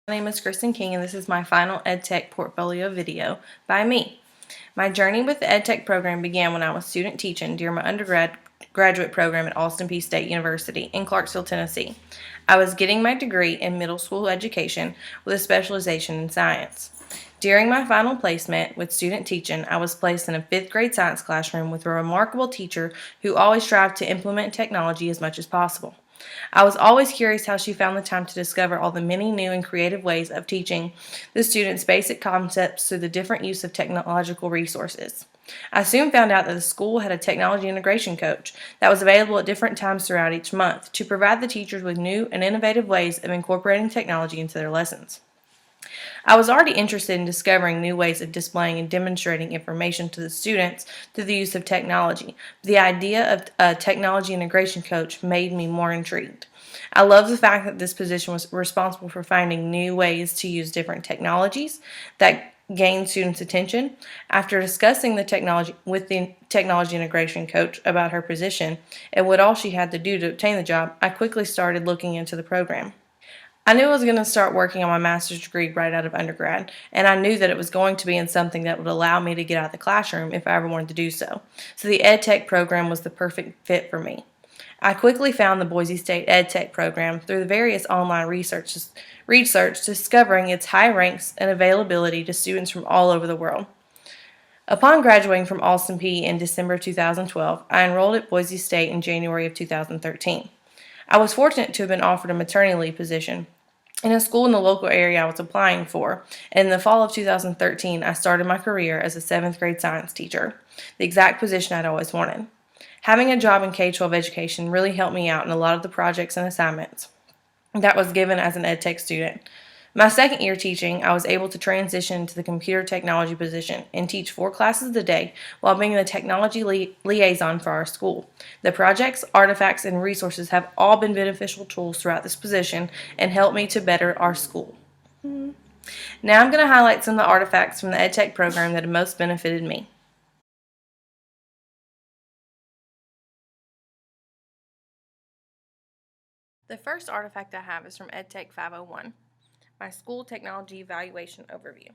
My name is Kristen King, and this is my final EdTech Portfolio video by me. My journey with the EdTech program began when I was student teaching during my undergraduate program at Austin Peay State University in Clarksville, Tennessee. I was getting my degree in middle school education with a specialization in science. During my final placement with student teaching, I was placed in a 5th grade science classroom with a remarkable teacher who always strived to implement technology as much as possible. I was always curious how she found the time to discover all the many new and creative ways of teaching the students basic concepts through the different use of technological resources. I soon found out that the school had a technology integration coach that was available at different times throughout each month to provide the teachers with new and innovative ways of incorporating technology into their lessons. I was already interested in discovering new ways of displaying and demonstrating information to the students through the use of technology. The idea of a technology integration coach made me more intrigued. I love the fact that this position was responsible for finding new ways to use different technologies that gain students' attention. After discussing the technology with the technology integration coach about her position and what all she had to do to obtain the job, I quickly started looking into the program. I knew I was going to start working on my master's degree right out of undergrad, and I knew that it was going to be in something that would allow me to get out of the classroom if I ever wanted to do so. So the EdTech program was the perfect fit for me. I quickly found the Boise State EdTech program through the various online research discovering its high ranks and availability to students from all over the world. Upon graduating from Austin Peay in December 2012, I enrolled at Boise State in January of 2013. I was fortunate to have been offered a maternity leave position in a school in the local area I was applying for, and in the fall of 2013, I started my career as a 7th grade science teacher, the exact position I'd always wanted. Having a job in K-12 education really helped me out in a lot of the projects and assignments that was given as an EdTech student. My second year teaching, I was able to transition to the computer technology position and teach 4 classes a day while being the technology liaison for our school. The projects, artifacts, and resources have all been beneficial tools throughout this position and helped me to better our school. Now I'm going to highlight some of the artifacts from the EdTech program that have most benefited me. The first artifact I have is from EdTech 501, my school technology evaluation overview.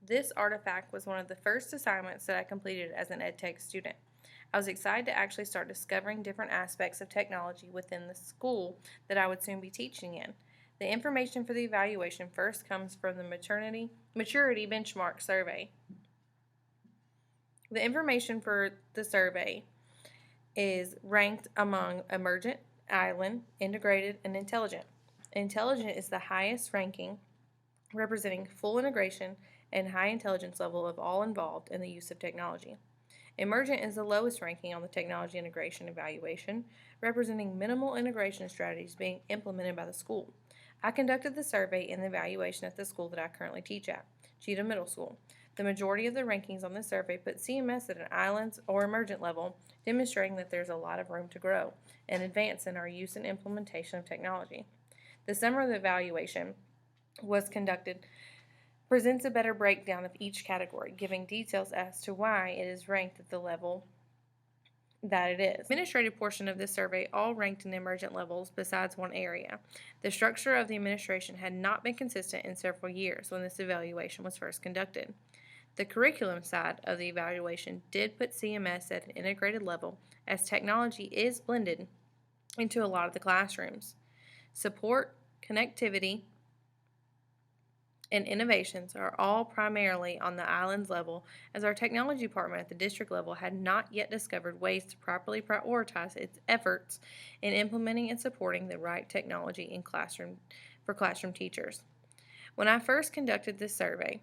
This artifact was one of the first assignments that I completed as an EdTech student. I was excited to actually start discovering different aspects of technology within the school that I would soon be teaching in. The information for the evaluation first comes from the Maturity Benchmark Survey. The information for the survey is ranked among emergent, island, integrated, and intelligent. Intelligent is the highest ranking, representing full integration and high intelligence level of all involved in the use of technology. Emergent is the lowest ranking on the technology integration evaluation, representing minimal integration strategies being implemented by the school. I conducted the survey and the evaluation at the school that I currently teach at, Cheatham Middle School. The majority of the rankings on this survey put CMS at an islands or emergent level, demonstrating that there's a lot of room to grow and advance in our use and implementation of technology. The summary of the evaluation was conducted presents a better breakdown of each category, giving details as to why it is ranked at the level that it is. The administrative portion of this survey all ranked in emergent levels besides one area. The structure of the administration had not been consistent in several years when this evaluation was first conducted. The curriculum side of the evaluation did put CMS at an integrated level, as technology is blended into a lot of the classrooms. Support, connectivity, and innovations are all primarily on the islands level, as our technology department at the district level had not yet discovered ways to properly prioritize its efforts in implementing and supporting the right technology in classroom teachers. When I first conducted this survey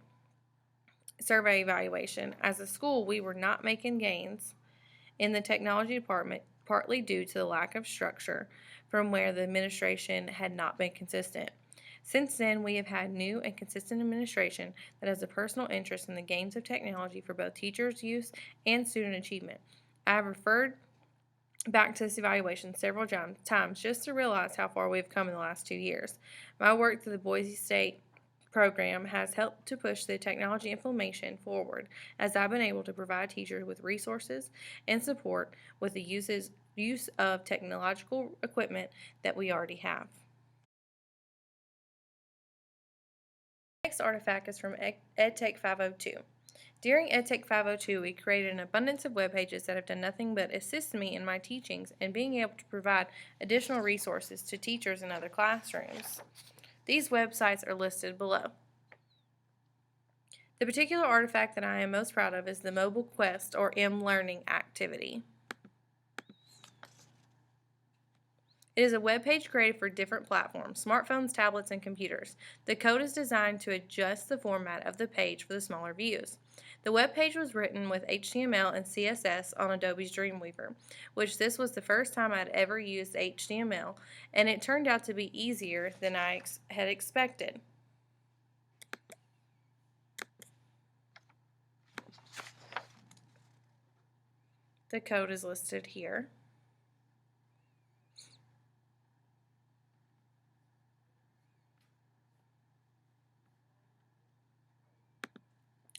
evaluation, as a school we were not making gains in the technology department, partly due to the lack of structure from where the administration had not been consistent. Since then, we have had new and consistent administration that has a personal interest in the gains of technology for both teachers' use and student achievement. I have referred back to this evaluation several times just to realize how far we have come in the last 2 years. My work through the Boise State program has helped to push the technology implementation forward, as I've been able to provide teachers with resources and support with the use of technological equipment that we already have. Next artifact is from EdTech 502. During EdTech 502, we created an abundance of web pages that have done nothing but assist me in my teachings and being able to provide additional resources to teachers in other classrooms. These websites are listed below. The particular artifact that I am most proud of is the Mobile Quest or M-Learning activity. It is a web page created for different platforms, smartphones, tablets, and computers. The code is designed to adjust the format of the page for the smaller views. The web page was written with HTML and CSS on Adobe's Dreamweaver, which this was the first time I had ever used HTML, and it turned out to be easier than I had expected. The code is listed here.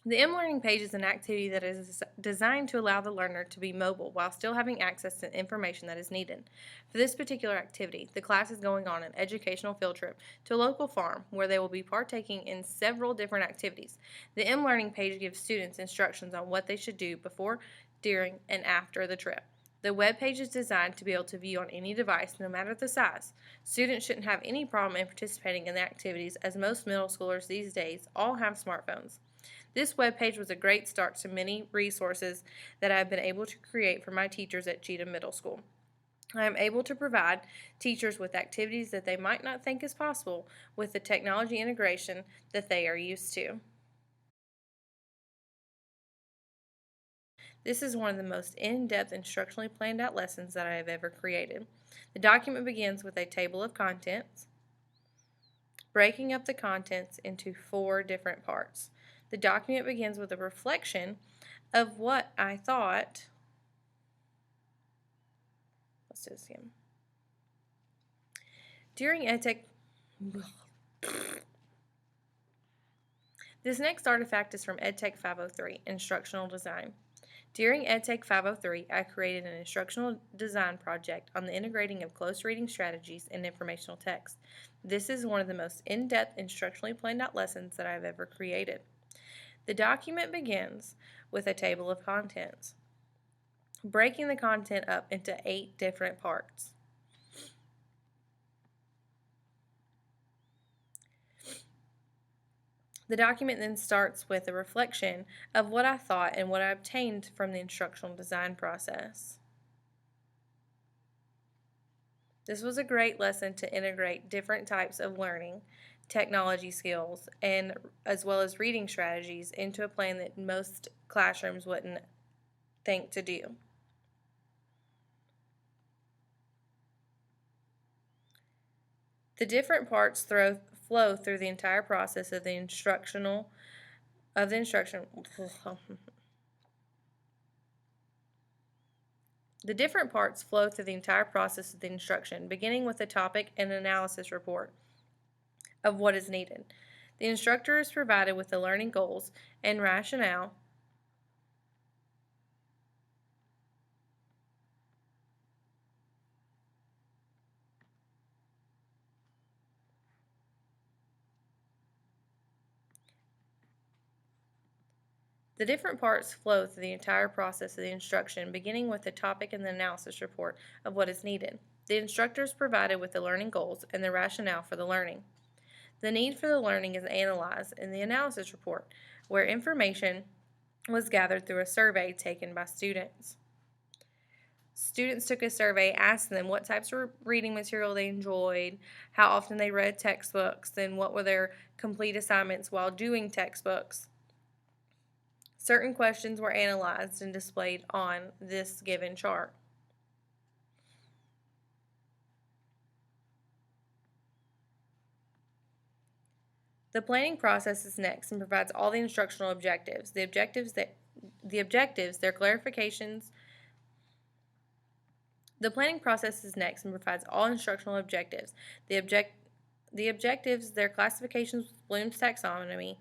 The M-Learning page is an activity that is designed to allow the learner to be mobile while still having access to information that is needed. For this particular activity, the class is going on an educational field trip to a local farm where they will be partaking in several different activities. The M-Learning page gives students instructions on what they should do before, during, and after the trip. The web page is designed to be able to view on any device, no matter the size. Students shouldn't have any problem in participating in the activities, as most middle schoolers these days all have smartphones. This web page was a great start to many resources that I have been able to create for my teachers at Cheatham Middle School. I am able to provide teachers with activities that they might not think is possible with the technology integration that they are used to. This is one of the most in-depth instructionally planned out lessons that I have ever created. The document begins with a table of contents, breaking up the contents into 4 different parts. The document begins with a reflection of what I thought. Let's do this again. During EdTech, this next artifact is from EdTech 503, Instructional Design. During EdTech 503, I created an instructional design project on the integrating of close reading strategies in informational text. This is one of the most in-depth instructionally planned out lessons that I have ever created. The document begins with a table of contents, breaking the content up into 8 different parts. The document then starts with a reflection of what I thought and what I obtained from the instructional design process. This was a great lesson to integrate different types of learning, technology skills, and as well as reading strategies into a plan that most classrooms wouldn't think to do. The different parts flow through the entire process of the instruction. The different parts flow through the entire process of the instruction, beginning with a topic and analysis report of what is needed. The instructor is provided with the learning goals and rationale The different parts flow through the entire process of the instruction, beginning with the topic and the analysis report of what is needed. The instructor is provided with the learning goals and the rationale for the learning. The need for the learning is analyzed in the analysis report, where information was gathered through a survey taken by students. Students took a survey asking them what types of reading material they enjoyed, how often they read textbooks, and what were their complete assignments while doing textbooks. Certain questions were analyzed and displayed on this given chart. The planning process is next and provides all the instructional objectives. The objectives, their clarifications. The planning process is next and provides all instructional objectives. The objectives, their classifications with Bloom's taxonomy,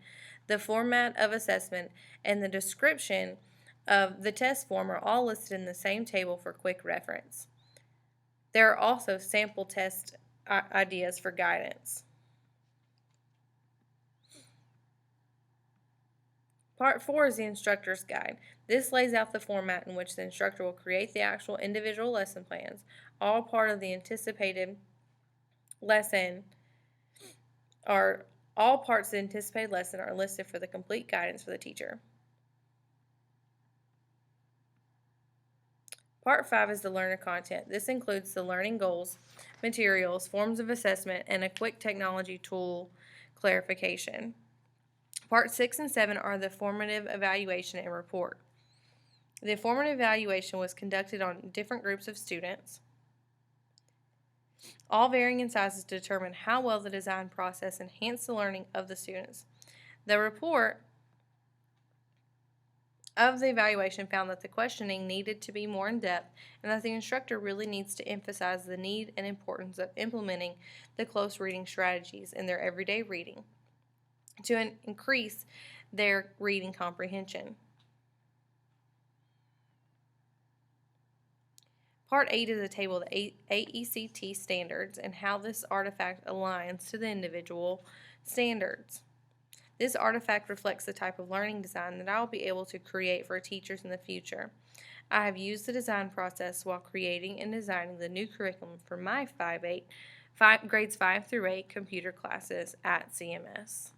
the format of assessment, and the description of the test form are all listed in the same table for quick reference. There are also sample test ideas for guidance. Part 4 is the instructor's guide. This lays out the format in which the instructor will create the actual individual lesson plans. All part of the anticipated lesson are all parts of the anticipated lesson are listed for the complete guidance for the teacher. Part 5 is the learner content. This includes the learning goals, materials, forms of assessment, and a quick technology tool clarification. Part 6 and 7 are the formative evaluation and report. The formative evaluation was conducted on different groups of students, all varying in sizes, to determine how well the design process enhanced the learning of the students. The report of the evaluation found that the questioning needed to be more in depth and that the instructor really needs to emphasize the need and importance of implementing the close reading strategies in their everyday reading to increase their reading comprehension. Part 8 is a table of the AECT standards and how this artifact aligns to the individual standards. This artifact reflects the type of learning design that I will be able to create for teachers in the future. I have used the design process while creating and designing the new curriculum for my grades 5 through 8 computer classes at CMS.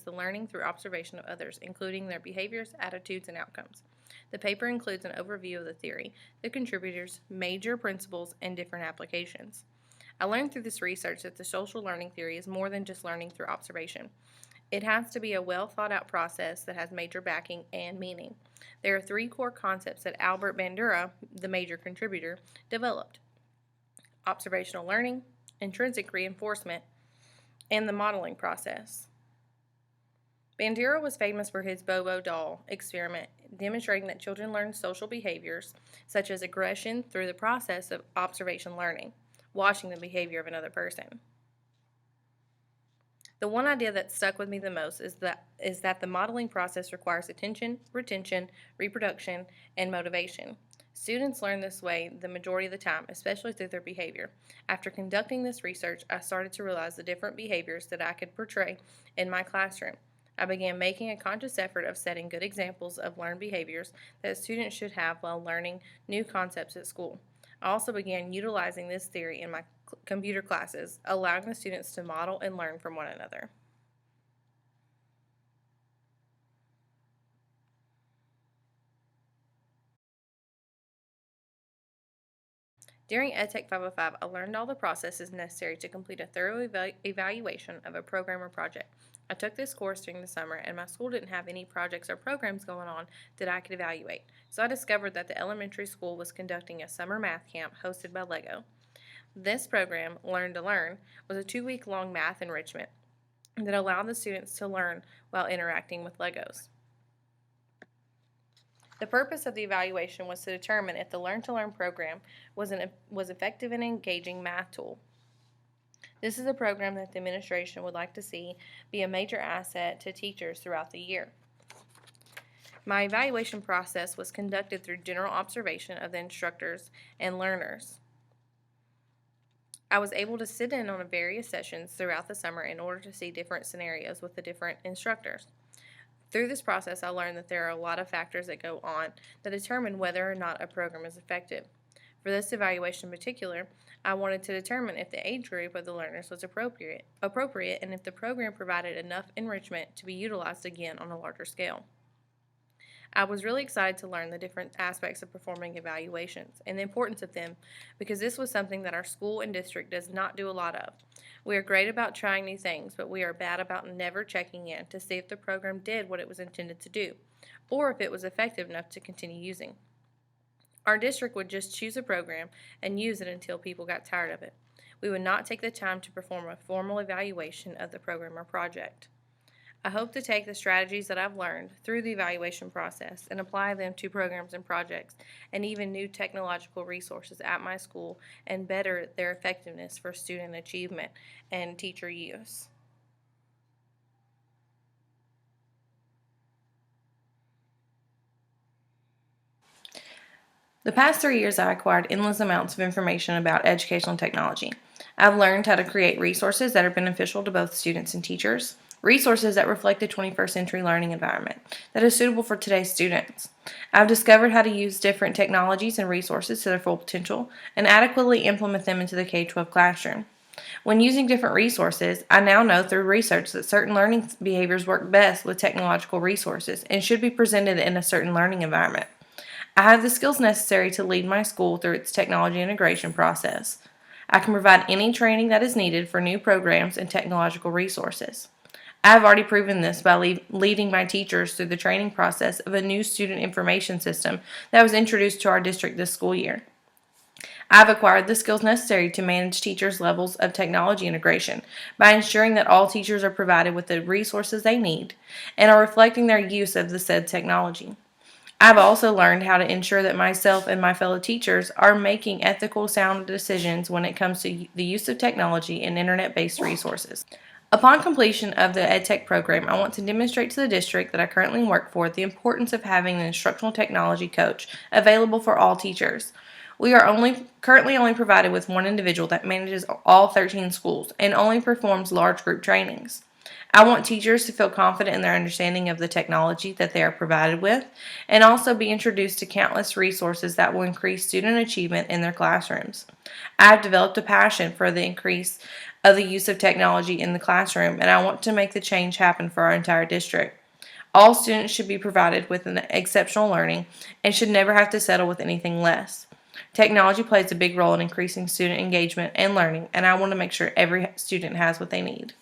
The learning through observation of others, including their behaviors, attitudes, and outcomes. The paper includes an overview of the theory, the contributors, major principles, and different applications. I learned through this research that the social learning theory is more than just learning through observation. It has to be a well thought out process that has major backing and meaning. There are 3 core concepts that Albert Bandura, the major contributor, developed: observational learning, intrinsic reinforcement, and the modeling process. Bandura was famous for his Bobo doll experiment, demonstrating that children learn social behaviors, such as aggression, through the process of observation learning, watching the behavior of another person. The one idea that stuck with me the most is that the modeling process requires attention, retention, reproduction, and motivation. Students learn this way the majority of the time, especially through their behavior. After conducting this research, I started to realize the different behaviors that I could portray in my classroom. I began making a conscious effort of setting good examples of learned behaviors that students should have while learning new concepts at school. I also began utilizing this theory in my computer classes, allowing the students to model and learn from one another. During EdTech 505, I learned all the processes necessary to complete a thorough evaluation of a program or project. I took this course during the summer, and my school didn't have any projects or programs going on that I could evaluate, so I discovered that the elementary school was conducting a summer math camp hosted by LEGO. This program, Learn to Learn, was a 2-week-long math enrichment that allowed the students to learn while interacting with Legos. The purpose of the evaluation was to determine if the Learn to Learn program was effective and engaging math tool. This is a program that the administration would like to see be a major asset to teachers throughout the year. My evaluation process was conducted through general observation of the instructors and learners. I was able to sit in on various sessions throughout the summer in order to see different scenarios with the different instructors. Through this process, I learned that there are a lot of factors that go on that determine whether or not a program is effective. For this evaluation in particular, I wanted to determine if the age group of the learners was appropriate and if the program provided enough enrichment to be utilized again on a larger scale. I was really excited to learn the different aspects of performing evaluations and the importance of them, because this was something that our school and district does not do a lot of. We are great about trying new things, but we are bad about never checking in to see if the program did what it was intended to do, or if it was effective enough to continue using. Our district would just choose a program and use it until people got tired of it. We would not take the time to perform a formal evaluation of the program or project. I hope to take the strategies that I've learned through the evaluation process and apply them to programs and projects and even new technological resources at my school and better their effectiveness for student achievement and teacher use. The past 3 years, I acquired endless amounts of information about educational technology. I've learned how to create resources that are beneficial to both students and teachers, resources that reflect the 21st century learning environment that is suitable for today's students. I've discovered how to use different technologies and resources to their full potential and adequately implement them into the K-12 classroom. When using different resources, I now know through research that certain learning behaviors work best with technological resources and should be presented in a certain learning environment. I have the skills necessary to lead my school through its technology integration process. I can provide any training that is needed for new programs and technological resources. I have already proven this by leading my teachers through the training process of a new student information system that was introduced to our district this school year. I have acquired the skills necessary to manage teachers' levels of technology integration by ensuring that all teachers are provided with the resources they need and are reflecting their use of the said technology. I've also learned how to ensure that myself and my fellow teachers are making ethical, sound decisions when it comes to the use of technology and internet-based resources. Upon completion of the EdTech program, I want to demonstrate to the district that I currently work for the importance of having an instructional technology coach available for all teachers. We are currently only provided with one individual that manages all 13 schools and only performs large group trainings. I want teachers to feel confident in their understanding of the technology that they are provided with and also be introduced to countless resources that will increase student achievement in their classrooms. I have developed a passion for the increase of the use of technology in the classroom, and I want to make the change happen for our entire district. All students should be provided with an exceptional learning and should never have to settle with anything less. Technology plays a big role in increasing student engagement and learning, and I want to make sure every student has what they need.